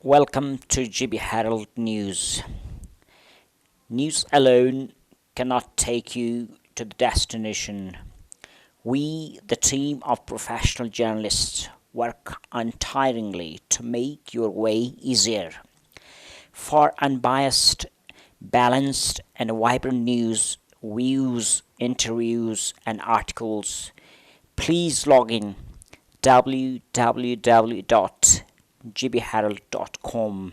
Welcome to GB Herald News. News alone cannot take you to the destination. We, the team of professional journalists, work untiringly to make your way easier. For unbiased, balanced, and vibrant news, views, interviews, and articles, please log in www.gbherald.com.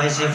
ISF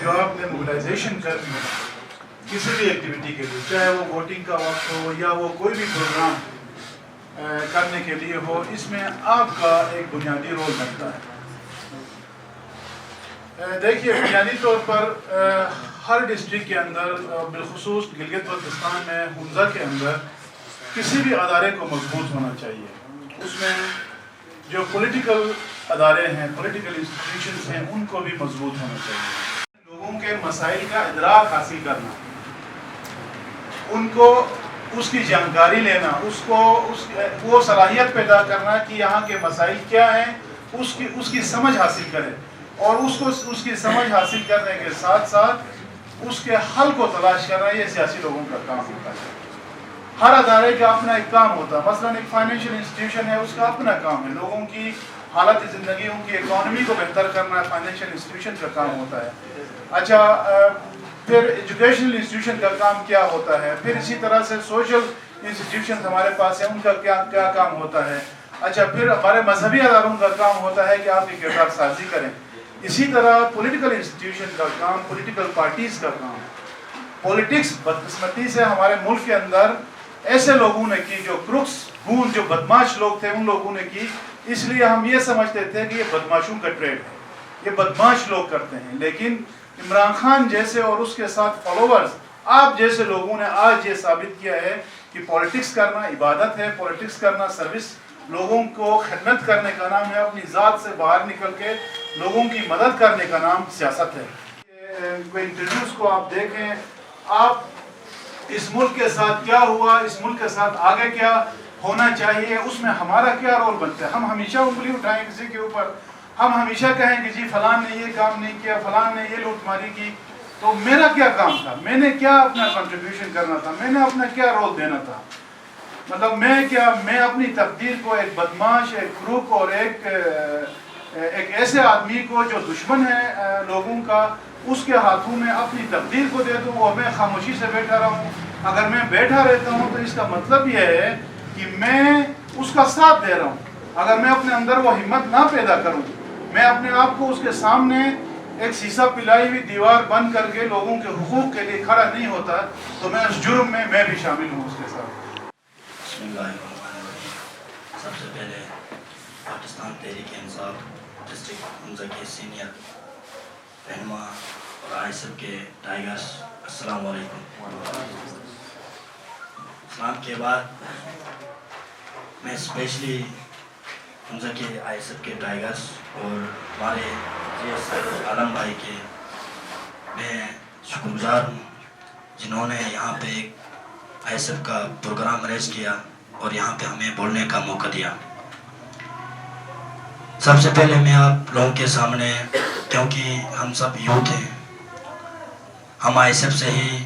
جو آپ نے mobilisation کرنی ہے کسی بھی activity کے لیے، چاہے وہ ووٹنگ کا وقت ہو یا وہ کوئی بھی پروگرام کرنے کے لیے ہو، اس میں آپ کا ایک بنیادی رول بنتا ہے۔ دیکھیے بنیادی طور پر ہر ڈسٹرکٹ کے اندر، بالخصوص گلگت بلتستان میں حمزہ کے اندر، کسی بھی ادارے کو مضبوط ہونا چاہیے۔ اس میں جو پولیٹیکل ادارے ہیں، پولیٹیکل انسٹیٹیوشنز ہیں، ان کو بھی مضبوط ہونا چاہیے۔ لوگوں کے مسائل کا ادراک حاصل کرنا، ان کو اس کی جانکاری لینا، وہ صلاحیت پیدا کرنا کہ یہاں کے مسائل کیا ہیں، اس کی سمجھ حاصل کرے، اور اس کی سمجھ حاصل کرنے کے ساتھ ساتھ اس کے حل کو تلاش کرنا، یہ سیاسی لوگوں کا کام ہوتا ہے۔ ہر ادارے کا اپنا ایک کام ہوتا ہے، مثلا ایک فائنینشیل انسٹیٹیوشن ہے، اس کا اپنا کام ہے، لوگوں کی حالت زندگی، ان کی اکانومی کو بہتر کرنا فائنینشیل انسٹیٹیوشن کا کام ہوتا ہے۔ اچھا، پھر ایجوکیشنل انسٹیٹیوشن کا کام کیا ہوتا ہے، پھر اسی طرح سے سوشل انسٹیٹیوشن ہمارے پاس ہیں، ان کا کیا کام ہوتا ہے۔ اچھا، پھر ہمارے مذہبی اداروں کا کام ہوتا ہے کہ آپ کی کردار سازی کریں۔ اسی طرح پولیٹیکل انسٹیٹیوشن کا کام، پولیٹیکل پارٹیز کا کام۔ پولیٹکس بدقسمتی سے ہمارے ملک کے اندر ایسے لوگوں نے کی، جو کروکس، گون، جو بدماش لوگ تھے، ان لوگوں نے کی، اس لیے ہم یہ سمجھتے تھے کہ یہ بدماشوں کا ٹریڈ ہے، یہ بدماش لوگ کرتے ہیں۔ لیکن عمران خان جیسے اور اس کے ساتھ فالوورز، آپ جیسے لوگوں نے آج یہ ثابت کیا ہے کہ پولیٹکس کرنا عبادت ہے، پولیٹکس کرنا سروس، لوگوں کو خدمت کرنے کا نام ہے، اپنی ذات سے باہر نکل کے لوگوں کی مدد کرنے کا نام سیاست ہے۔ کوئی انٹرویوز کو آپ دیکھیں، آپ اس ملک کے ساتھ کیا ہوا، اس ملک کے ساتھ آگے کیا ہونا چاہیے، اس میں ہمارا کیا رول بنتا ہے۔ ہم ہمیشہ انگلی اٹھائیں کسی کے اوپر، ہم ہمیشہ کہیں کہ جی فلان نے یہ کام نہیں کیا، فلان نے یہ لوٹ ماری کی، تو میرا کیا کام تھا، میں نے کیا اپنا کنٹریبیوشن کرنا تھا، میں نے اپنا کیا رول دینا تھا۔ مطلب میں اپنی تقدیر کو ایک بدماش، ایک کروک اور ایک ایسے آدمی کو جو دشمن ہے لوگوں کا، اس کے ہاتھوں میں اپنی تقدیر کو دے دوں اور میں خاموشی سے بیٹھا رہا ہوں۔ اگر میں بیٹھا رہتا ہوں تو اس کا مطلب یہ ہے کہ میں اس کا ساتھ دے رہا ہوں۔ اگر میں اپنے اندر وہ ہمت نہ پیدا کروں، میں اپنے آپ کو اس کے سامنے ایک سیسا پلائی ہوئی دیوار بند کر کے لوگوں کے حقوق کے لیے کھڑا نہیں ہوتا، تو میں اس جرم میں بھی شامل ہوں اس کے ساتھ۔ بسم اللہ الرحمن الرحیم۔ سب سے پہلے پاکستان تحریک انصاف ڈسٹرکٹ حمزہ کے سینئر رہنما اور آئی سب کے ٹائگرز، السلام علیکم۔ اسلام کے بعد میں اسپیشلی حمزہ کے آئی سب کے ٹائگرز اور ہمارے عالم بھائی کے میں شکر گزار ہوں، جنہوں نے یہاں پہ ایک آئی سب کا پروگرام ارینج کیا اور یہاں پہ ہمیں بولنے کا موقع دیا۔ سب سے پہلے میں آپ لوگوں کے سامنے، کیونکہ ہم سب یوتھ ہیں، ہم آئی سب سے ہی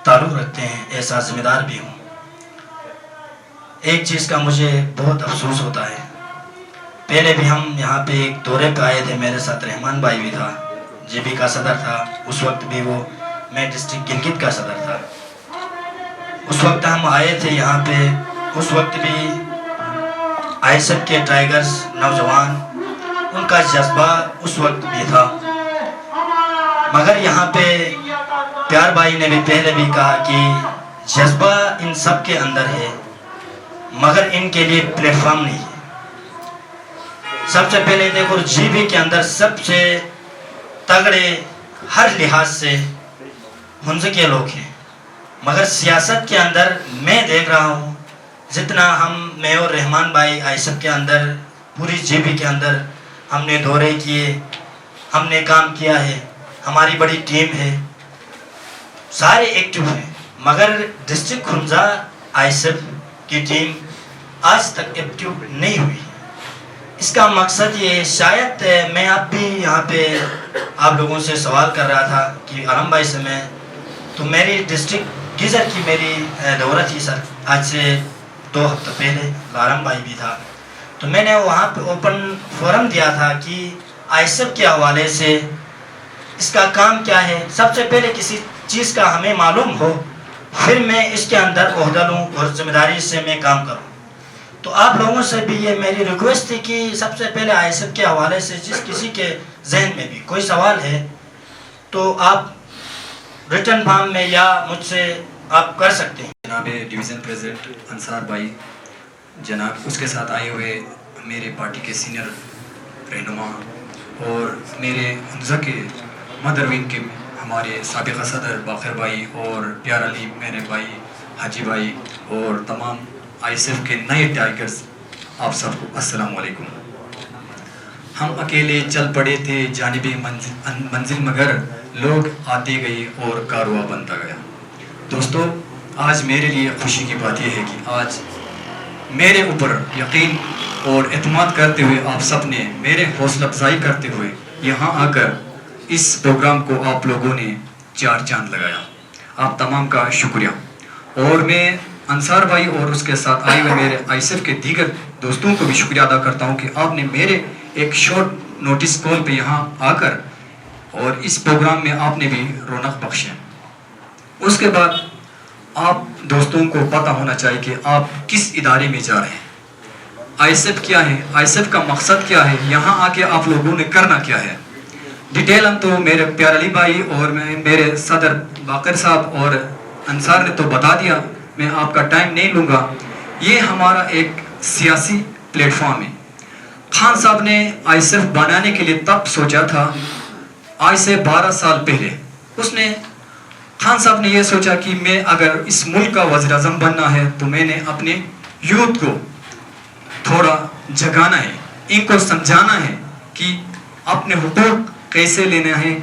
تعلق رکھتے ہیں، ایسا ذمہ دار بھی ہوں، ایک چیز کا مجھے بہت افسوس ہوتا ہے۔ پہلے بھی ہم یہاں پہ ایک دورے پہ آئے تھے، میرے ساتھ رحمان بھائی بھی تھا، جے بی کا صدر تھا، اس وقت بھی میں ڈسٹرکٹ گلگت کا صدر تھا۔ اس وقت ہم آئے تھے یہاں پہ، اس وقت بھی آئی سب کے ٹائگرز نوجوان، ان کا جذبہ اس وقت بھی تھا، مگر یہاں پہ پیار بھائی نے بھی پہلے بھی کہا کہ جذبہ ان سب کے اندر ہے، مگر ان کے لیے پلیٹ فارم نہیں ہے۔ سب سے پہلے دیکھو جی بی کے اندر سب سے تگڑے ہر لحاظ سے حمزہ کے لوگ ہیں، مگر سیاست کے اندر میں دیکھ رہا ہوں جتنا میں اور رحمان بھائی آئی سب کے اندر، پوری جے بی کے اندر ہم نے دورے کیے، ہم نے کام کیا ہے، ہماری بڑی ٹیم ہے، سارے ایکٹیو ہیں، مگر ڈسٹرکٹ حمزہ آئی سب کی ٹیم آج تک ایکٹیو نہیں ہوئی۔ اس کا مقصد یہ شاید میں اب بھی یہاں پہ آپ لوگوں سے سوال کر رہا تھا کہ عالم بھائی سے میں تو میری ڈسٹرکٹ گیزر کی میری دورہ تھی سر، آج سے 2 ہفتہ پہلے عالم بھائی بھی تھا، تو میں نے وہاں پہ اوپن فورم دیا تھا کہ آئی سب کے حوالے سے اس کا کام کیا ہے، سب سے پہلے کسی چیز کا ہمیں معلوم ہو، پھر میں اس کے اندر عہدہ لوں اور ذمہ داری سے میں کام کروں۔ تو آپ لوگوں سے بھی یہ میری ریکویسٹ تھی کہ سب سے پہلے آئی سب کے حوالے سے جس کسی کے ذہن میں بھی کوئی سوال ہے تو آپ ریٹن فارم میں یا مجھ سے آپ کر سکتے ہیں. جناب ڈویژن پریزیڈنٹ انصار بھائی جناب، اس کے ساتھ آئے ہوئے میرے پارٹی کے سینئر رہنما اور میرے حمزہ کے مدر ونگ کے ہمارے سابقہ صدر باقر بھائی اور پیار علی میرے بھائی حاجی بھائی اور تمام آئی ایس ایف کے نئے ٹائگرز، آپ سب کو السلام علیکم. ہم اکیلے چل پڑے تھے جانب منزل مگر لوگ آتے گئے اور کارواں بنتا گیا. دوستو، آج میرے لیے خوشی کی بات یہ ہے کہ آج میرے اوپر یقین اور اعتماد کرتے ہوئے آپ سب نے میرے حوصلہ افزائی کرتے ہوئے یہاں آ کر اس پروگرام کو آپ لوگوں نے 4 چاند لگایا. آپ تمام کا شکریہ. اور میں انصار بھائی اور اس کے ساتھ آئے ہوئے میرے آئی ایس ایف کے دیگر دوستوں کو بھی شکریہ ادا کرتا ہوں کہ آپ نے میرے ایک شارٹ نوٹس کال پہ یہاں آ کر اور اس پروگرام میں آپ نے بھی رونق بخشی. اس کے بعد آپ دوستوں کو پتہ ہونا چاہیے کہ آپ کس ادارے میں جا رہے ہیں. آئی ایس ایف کیا ہے، آئی ایس ایف کا مقصد کیا ہے، یہاں آ کے آپ لوگوں نے کرنا کیا ہے. ڈیٹیل ہم تو میرے پیار علی بھائی اور میرے صدر باقر صاحب اور انصار نے تو بتا دیا، میں آپ کا ٹائم نہیں لوں گا. یہ ہمارا ایک سیاسی پلیٹ فارم ہے. خان صاحب نے آئی ایس ایف بنانے کے لیے تب سوچا تھا آج سے 12 سال پہلے. خان صاحب نے یہ سوچا کہ میں اگر اس ملک کا وزیر اعظم بننا ہے تو میں نے اپنے یوتھ کو تھوڑا جگانا ہے، ان کو سمجھانا ہے کہ اپنے حقوق کیسے لینے ہیں.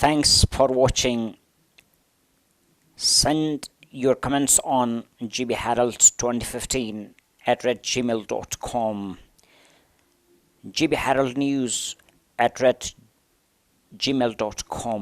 Thanks for watching. Send your comments on gbherald2015 @gmail.com. gbheraldnews @gmail.com.